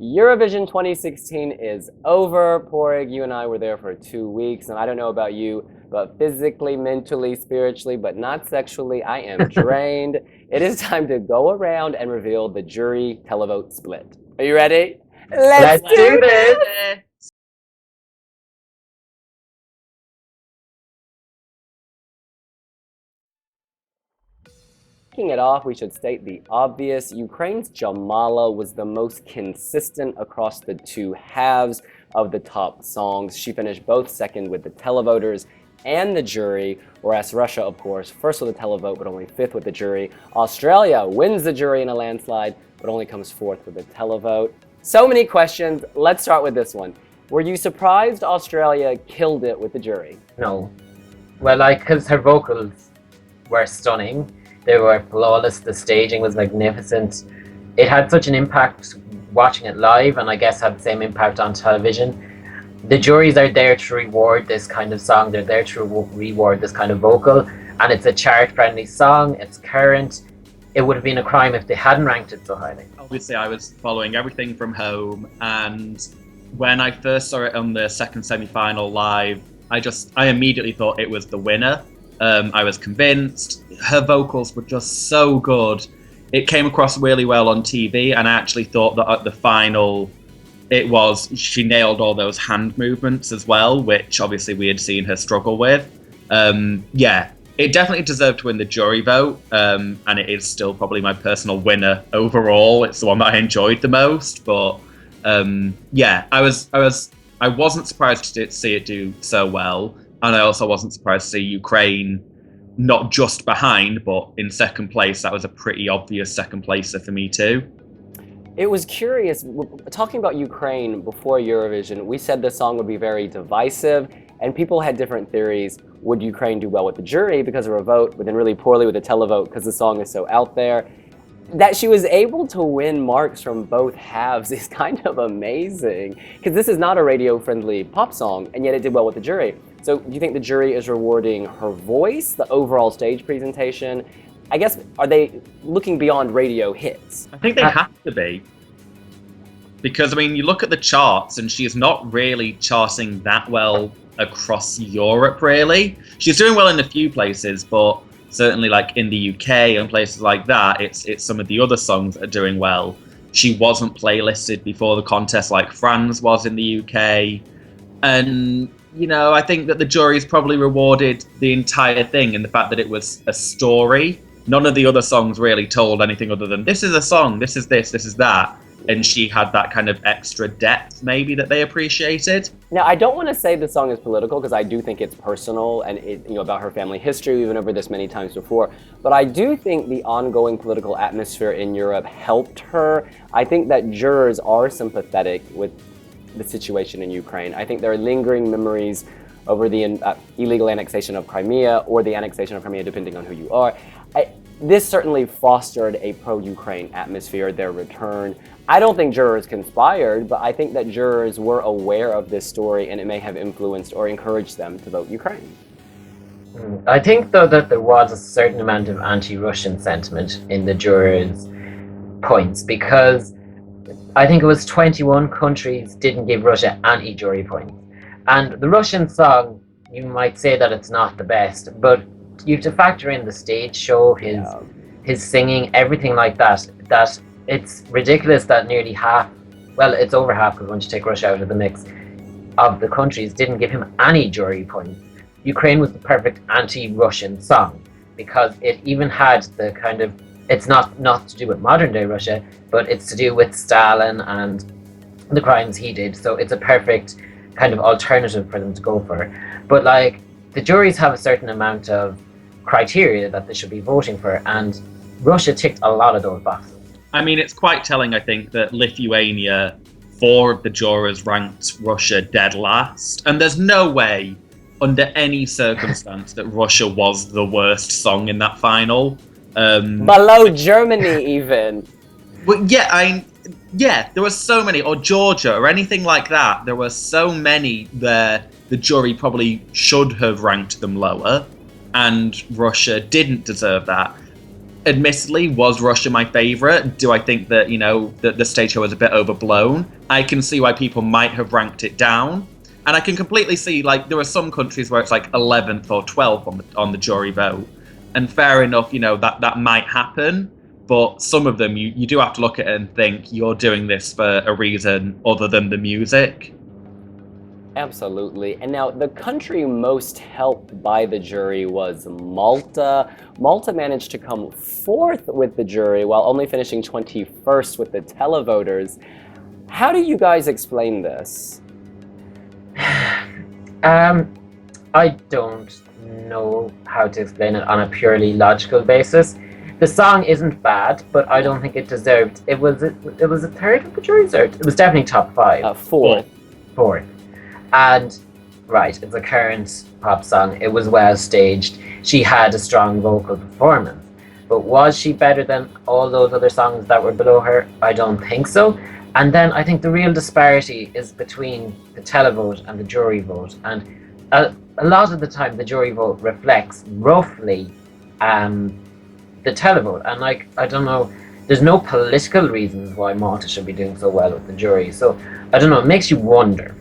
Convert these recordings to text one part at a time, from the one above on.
Eurovision 2016 is over. Porig, you and I were there for 2 weeks, and I don't know about you, but physically, mentally, spiritually, but not sexually, I am drained. It is time to go around and reveal the jury televote split. Are you ready? Let's do this! Kicking it off, we should state the obvious. Ukraine's Jamala was the most consistent across the two halves of the top songs. She finished both second with the televoters and the jury, whereas Russia, of course, first with the televote, but only fifth with the jury. Australia wins the jury in a landslide, but only comes fourth with the televote. So many questions. Let's start with this one. Were you surprised Australia killed it with the jury? No. Well, because her vocals were stunning. They were flawless. The staging was magnificent. It had such an impact watching it live, and I guess had the same impact on television. The juries are there to reward this kind of song. They're there to reward this kind of vocal, and it's a chart-friendly song. It's current. It would have been a crime if they hadn't ranked it so highly. Obviously, I was following everything from home, and when I first saw it on the second semi-final live, I immediately thought it was the winner. I was convinced. Her vocals were just so good. It came across really well on TV, and I actually thought that at the final, she nailed all those hand movements as well, which obviously we had seen her struggle with. It definitely deserved to win the jury vote, and it is still probably my personal winner overall. It's the one that I enjoyed the most, but I wasn't surprised to see it do so well. And I also wasn't surprised to see Ukraine not just behind, but in second place. That was a pretty obvious second placer for me too. It was curious, talking about Ukraine before Eurovision, we said the song would be very divisive, and people had different theories. Would Ukraine do well with the jury because of her vote, but then really poorly with the televote because the song is so out there? That she was able to win marks from both halves is kind of amazing, because this is not a radio-friendly pop song, and yet it did well with the jury. So do you think the jury is rewarding her voice, the overall stage presentation? I guess, are they looking beyond radio hits? I think they have to be. Because, I mean, you look at the charts, and she's not really charting that well across Europe, really. She's doing well in a few places, but certainly like in the UK and places like that, it's some of the other songs that are doing well. She wasn't playlisted before the contest like Franz was in the UK. And, I think that the jury's probably rewarded the entire thing in the fact that it was a story. None of the other songs really told anything other than, this is a song, this is this is that. And she had that kind of extra depth, maybe, that they appreciated. Now, I don't want to say the song is political, because I do think it's personal and about her family history. We've been over this many times before. But I do think the ongoing political atmosphere in Europe helped her. I think that jurors are sympathetic with the situation in Ukraine. I think there are lingering memories over the illegal annexation of Crimea, or the annexation of Crimea, depending on who you are. This certainly fostered a pro-Ukraine atmosphere, their return. I don't think jurors conspired, but I think that jurors were aware of this story, and it may have influenced or encouraged them to vote Ukraine. I think, though, that there was a certain amount of anti-Russian sentiment in the jurors' points, because I think it was 21 countries didn't give Russia any jury points. And the Russian song, you might say that it's not the best, but you have to factor in the stage show, his singing, everything like that, that it's ridiculous that nearly half, well, it's over half, because once you take Russia out of the mix, of the countries didn't give him any jury points. Ukraine was the perfect anti-Russian song, because it even had the kind of, it's not to do with modern day Russia, but it's to do with Stalin and the crimes he did, so it's a perfect kind of alternative for them to go for. But the juries have a certain amount of criteria that they should be voting for, and Russia ticked a lot of those boxes. I mean, it's quite telling, I think, that Lithuania, 4 of the jurors ranked Russia dead last. And there's no way, under any circumstance, that Russia was the worst song in that final. Below Germany, even. But there were so many, or Georgia, or anything like that. There were so many there the jury probably should have ranked them lower, and Russia didn't deserve that. admittedly, was Russia my favourite? Do I think that, that the stage show was a bit overblown? I can see why people might have ranked it down. And I can completely see, like, there are some countries where it's like 11th or 12th on the jury vote. And fair enough, that might happen. But some of them, you do have to look at it and think you're doing this for a reason other than the music. Absolutely. And now the country most helped by the jury was Malta. Malta managed to come 4th with the jury while only finishing 21st with the televoters. How do you guys explain this? I don't know how to explain it on a purely logical basis. The song isn't bad, but I don't think it deserved. It was a third of the jury deserved. It was definitely top 5. 4th. Fourth. And right, it's a current pop song. It was well staged. She had a strong vocal performance. But was she better than all those other songs that were below her? I don't think so. And then I think the real disparity is between the televote and the jury vote. And a lot of the time, the jury vote reflects roughly the televote. And like, I don't know, there's no political reasons why Malta should be doing so well with the jury. So I don't know, it makes you wonder.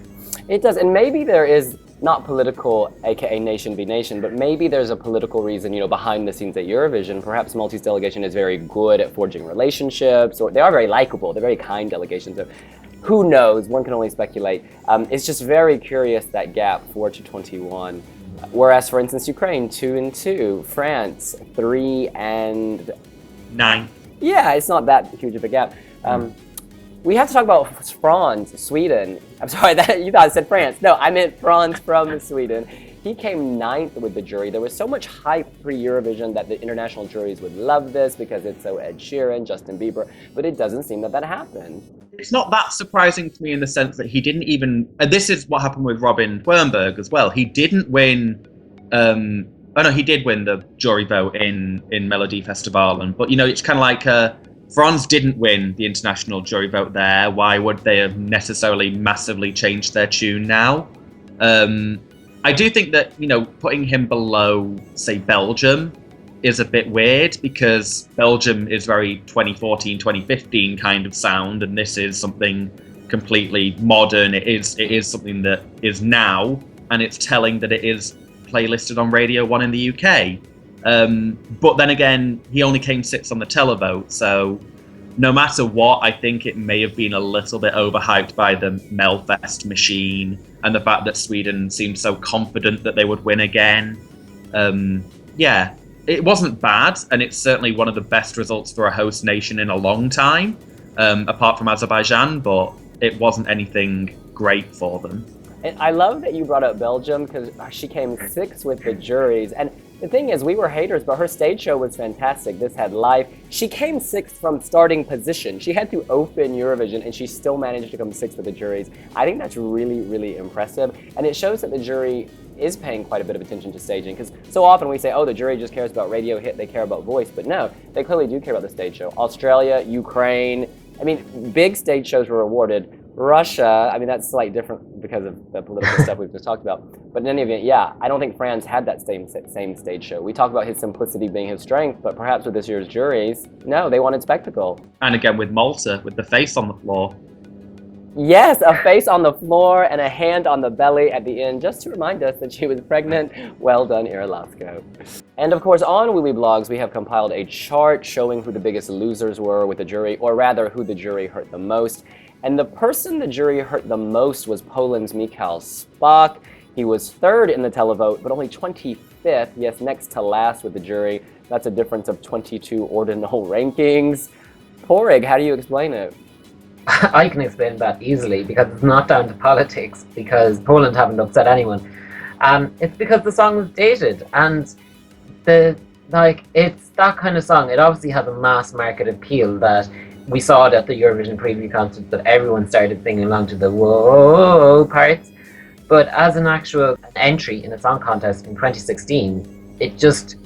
It does, and maybe there is not political, aka nation v nation, but maybe there's a political reason, behind the scenes at Eurovision. Perhaps Maltese delegation is very good at forging relationships, or they are very likable. They're very kind delegations. So who knows? One can only speculate. It's just very curious, that gap 4 to 21. Whereas, for instance, Ukraine 2 and 2, France 3 and 9. Yeah, it's not that huge of a gap. We have to talk about Franz, Sweden. I'm sorry, you thought I said France. No, I meant Franz from Sweden. He came 9th with the jury. There was so much hype pre-Eurovision that the international juries would love this because it's so Ed Sheeran, Justin Bieber, but it doesn't seem that happened. It's not that surprising to me in the sense that he didn't even... And this is what happened with Robin Wernberg as well. He didn't win... he did win the jury vote in Melody Festivalen, but, it's kind of like... France didn't win the international jury vote there. Why would they have necessarily massively changed their tune now? I do think that, putting him below, say, Belgium is a bit weird because Belgium is very 2014, 2015 kind of sound, and this is something completely modern. It is something that is now, and it's telling that it is playlisted on Radio 1 in the UK. But then again, he only came 6th on the televote, so no matter what, I think it may have been a little bit overhyped by the Melfest machine and the fact that Sweden seemed so confident that they would win again. Yeah, it wasn't bad, and it's certainly one of the best results for a host nation in a long time, apart from Azerbaijan, but it wasn't anything great for them. And I love that you brought up Belgium because she came 6th with the juries. And the thing is, we were haters, but her stage show was fantastic. This had life. She came 6th from starting position. She had to open Eurovision, and she still managed to come 6th with the juries. I think that's really, really impressive. And it shows that the jury is paying quite a bit of attention to staging, because so often we say, oh, the jury just cares about radio hit, they care about voice. But no, they clearly do care about the stage show. Australia, Ukraine, big stage shows were awarded. Russia, that's slightly different because of the political stuff we've just talked about. But in any event, yeah, I don't think Franz had that same stage show. We talk about his simplicity being his strength, but perhaps with this year's juries, no, they wanted spectacle. And again with Malta, with the face on the floor. Yes, a face on the floor and a hand on the belly at the end, just to remind us that she was pregnant. Well done, Ira Lasko. And of course, on wiwibloggs, we have compiled a chart showing who the biggest losers were with the jury, or rather, who the jury hurt the most. And the person the jury hurt the most was Poland's Michał Spock. He was 3rd in the televote, but only 25th, yes, next to last with the jury. That's a difference of 22 ordinal rankings. Porig, how do you explain it? I can explain that easily because it's not down to politics, because Poland haven't upset anyone. It's because the song was dated, and it's that kind of song. It obviously has a mass market appeal that we saw it at the Eurovision preview concert, that everyone started singing along to the whoa parts. But as an actual entry in a song contest in 2016, it just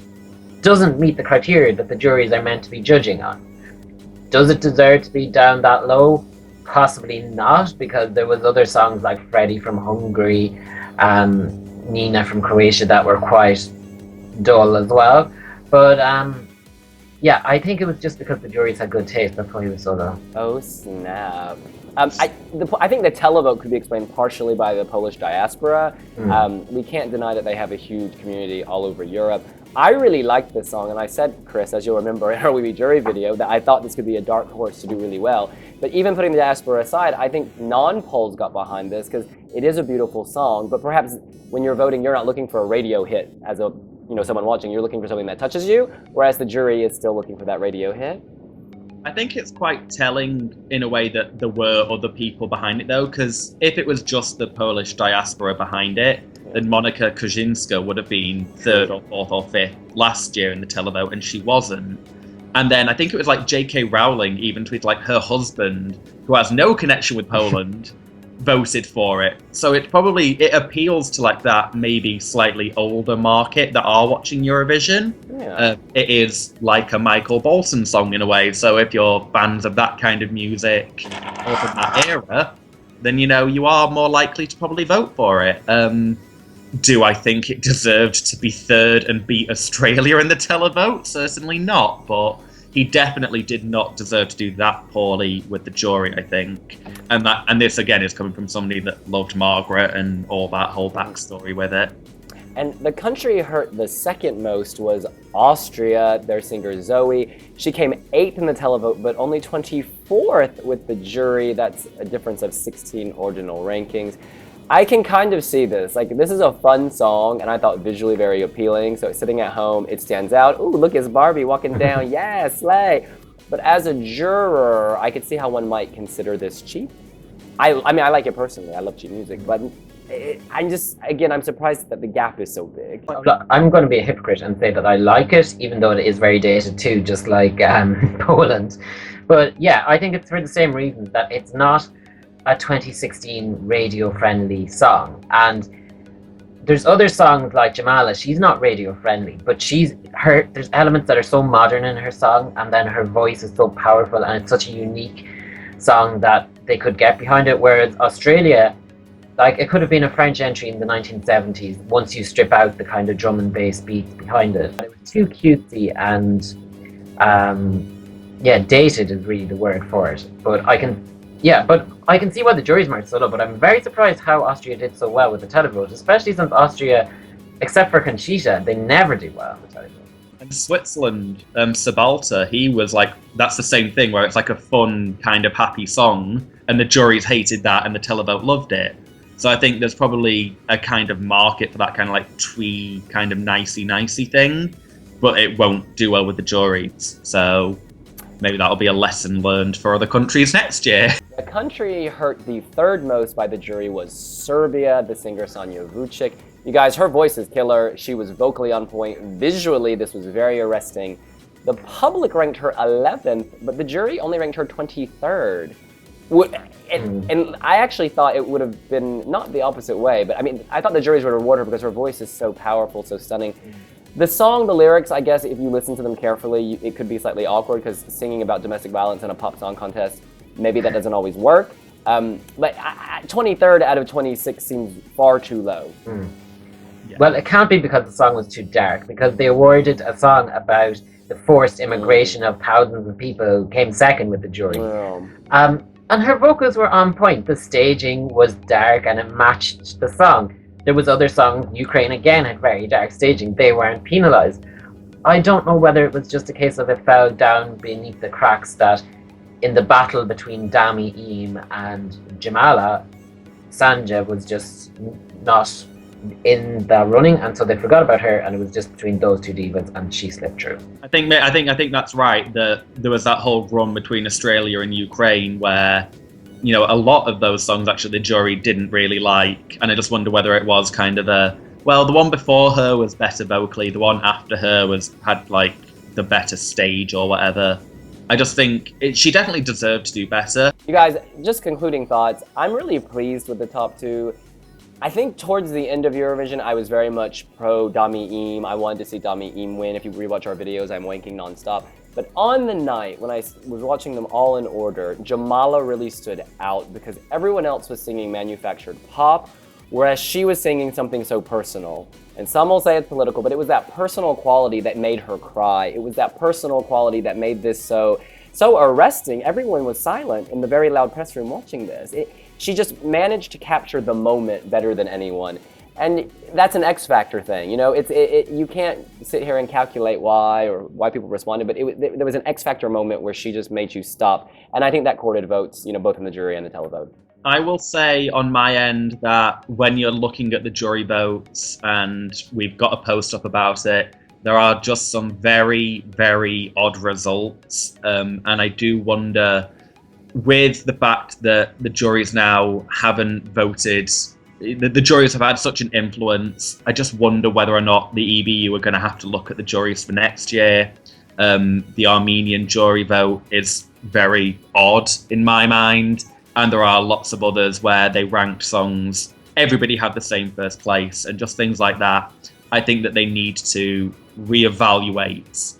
doesn't meet the criteria that the juries are meant to be judging on. Does it deserve to be down that low? Possibly not, because there was other songs like Freddie from Hungary, Nina from Croatia that were quite dull as well. But Yeah, I think it was just because the juries had good taste. That's why he was so low. Oh snap! I think the televote could be explained partially by the Polish diaspora. We can't deny that they have a huge community all over Europe. I really liked this song, and I said, Chris, as you'll remember in our We Be Jury video, that I thought this could be a dark horse to do really well. But even putting the diaspora aside, I think non-Poles got behind this because it is a beautiful song. But perhaps when you're voting, you're not looking for a radio hit as a someone watching. You're looking for something that touches you, whereas the jury is still looking for that radio hit. I think it's quite telling in a way that there were other people behind it, though, because if it was just the Polish diaspora behind it, then Monika Kozinska would have been third or fourth or fifth last year in the televote, and she wasn't. And then I think it was like J.K. Rowling even tweeted like her husband, who has no connection with Poland, voted for it. So it appeals to like that maybe slightly older market that are watching Eurovision. Yeah. It is like a Michael Bolton song in a way. So if you're fans of that kind of music or from that era, then you are more likely to probably vote for it. Do I think it deserved to be third and beat Australia in the televote? Certainly not, but he definitely did not deserve to do that poorly with the jury, I think. And this again is coming from somebody that loved Margaret and all that whole backstory with it. And the country hurt the second most was Austria, their singer Zoe. She came 8th in the televote, but only 24th with the jury. That's a difference of 16 ordinal rankings. I can kind of see this. Like, this is a fun song, and I thought visually very appealing. So sitting at home, it stands out. Ooh, look, it's Barbie walking down. Yeah, slay. But as a juror, I could see how one might consider this cheap. I mean, I like it personally. I love cheap music, but I'm surprised that the gap is so big. I'm going to be a hypocrite and say that I like it, even though it is very dated too, just like Poland. But yeah, I think it's for the same reason that it's not a 2016 radio-friendly song. And there's other songs like Jamala, she's not radio-friendly, but there's elements that are so modern in her song, and then her voice is so powerful, and it's such a unique song that they could get behind it. Whereas Australia, like, it could have been a French entry in the 1970s once you strip out the kind of drum and bass beats behind it. It was too cutesy and dated is really the word for it. But I can see why the jury's marked so low, but I'm very surprised how Austria did so well with the televote, especially since Austria, except for Conchita, they never do well on the televote. And Switzerland, Sabalta, he was like, that's the same thing where it's like a fun, kind of happy song, and the juries hated that and the televote loved it. So I think there's probably a kind of market for that kind of like twee, kind of nicey thing, but it won't do well with the juries. So maybe that'll be a lesson learned for other countries next year. The country hurt the third most by the jury was Serbia, the singer Sanja Vucic. You guys, her voice is killer. She was vocally on point. Visually, this was very arresting. The public ranked her 11th, but the jury only ranked her 23rd. And I actually thought it would have been not the opposite way, but I mean, I thought the juries would reward her because her voice is so powerful, so stunning. The song, the lyrics, I guess, if you listen to them carefully, it could be slightly awkward because singing about domestic violence in a pop song contest, maybe that doesn't always work. But 23rd out of 26 seems far too low. Yeah. Well, it can't be because the song was too dark, because they awarded a song about the forced immigration of thousands of people who came second with the jury. And her vocals were on point. The staging was dark and it matched the song. There was other songs, Ukraine again had very dark staging. They weren't penalized. I don't know whether it was just a case of it fell down beneath the cracks that in the battle between Dami Eam and Jamala, Sanja was just not in the running, and so they forgot about her, and it was just between those two divas, and she slipped through. I think that's right. That there was that whole run between Australia and Ukraine where, a lot of those songs actually the jury didn't really like, and I just wonder whether it was kind of the one before her was better vocally, the one after her had like the better stage or whatever. I just think she definitely deserved to do better. You guys, just concluding thoughts. I'm really pleased with the top two. I think towards the end of Eurovision, I was very much pro Dami Eam. I wanted to see Dami Eam win. If you rewatch our videos, I'm wanking nonstop. But on the night, when I was watching them all in order, Jamala really stood out because everyone else was singing manufactured pop, whereas she was singing something so personal. And some will say it's political, but it was that personal quality that made her cry. It was that personal quality that made this so arresting. Everyone was silent in the very loud press room watching this. She just managed to capture the moment better than anyone. And that's an X Factor thing, you know. You can't sit here and calculate why people responded, but there was an X Factor moment where she just made you stop. And I think that courted votes, you know, both in the jury and the televote. I will say on my end that when you're looking at the jury votes, and we've got a post up about it, there are just some very, very odd results. And I do wonder, with the fact that the juries now haven't voted, the juries have had such an influence, I just wonder whether or not the EBU are going to have to look at the juries for next year. The Armenian jury vote is very odd in my mind, and there are lots of others where they ranked songs, everybody had the same first place, and just things like that. I think that they need to reevaluate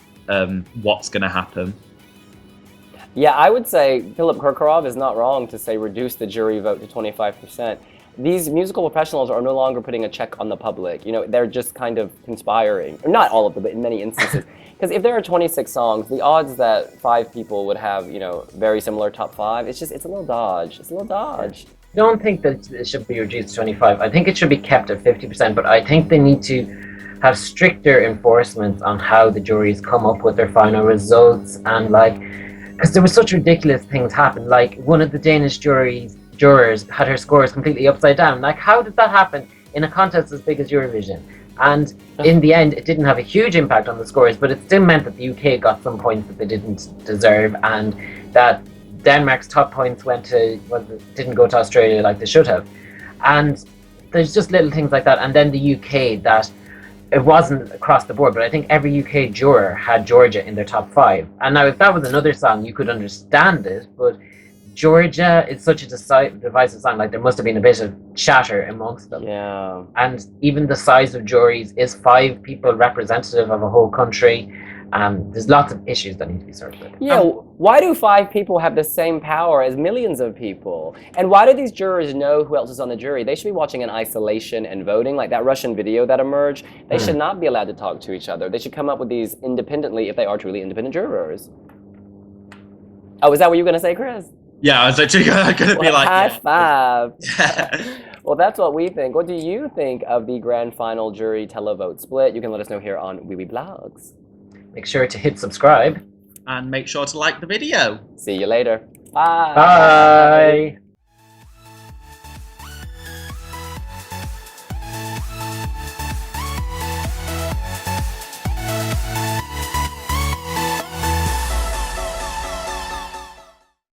what's going to happen. Yeah, I would say Philip Kirkorov is not wrong to say reduce the jury vote to 25%. These musical professionals are no longer putting a check on the public. You know, they're just kind of conspiring. Not all of them, but in many instances. Because if there are 26 songs, the odds that 5 people would have, you know, very similar top 5, it's a little dodge. It's a little dodge. I don't think that it should be reduced to 25. I think it should be kept at 50%, but I think they need to have stricter enforcement on how the juries come up with their final results, and because there were such ridiculous things happen. Like, one of the Danish jurors had her scores completely upside down. Like, how did that happen in a contest as big as Eurovision? And in the end, it didn't have a huge impact on the scores, but it still meant that the UK got some points that they didn't deserve, and that Denmark's top points didn't go to Australia like they should have. And there's just little things like that. And then the UK, that it wasn't across the board, but I think every UK juror had Georgia in their top 5. And now, if that was another song, you could understand it, but Georgia is such a divisive song. Like, there must have been a bit of chatter amongst them. Yeah. And even the size of juries is 5 people representative of a whole country. There's lots of issues that need to be sorted out. Yeah, why do 5 people have the same power as millions of people? And why do these jurors know who else is on the jury? They should be watching in isolation and voting, like that Russian video that emerged. They should not be allowed to talk to each other. They should come up with these independently if they are truly independent jurors. Oh, is that what you were going to say, Chris? Yeah, I was actually going to be like... High five. Well, that's what we think. What do you think of the grand final jury televote split? You can let us know here on wiwibloggs. Make sure to hit subscribe. And make sure to like the video. See you later. Bye. Bye.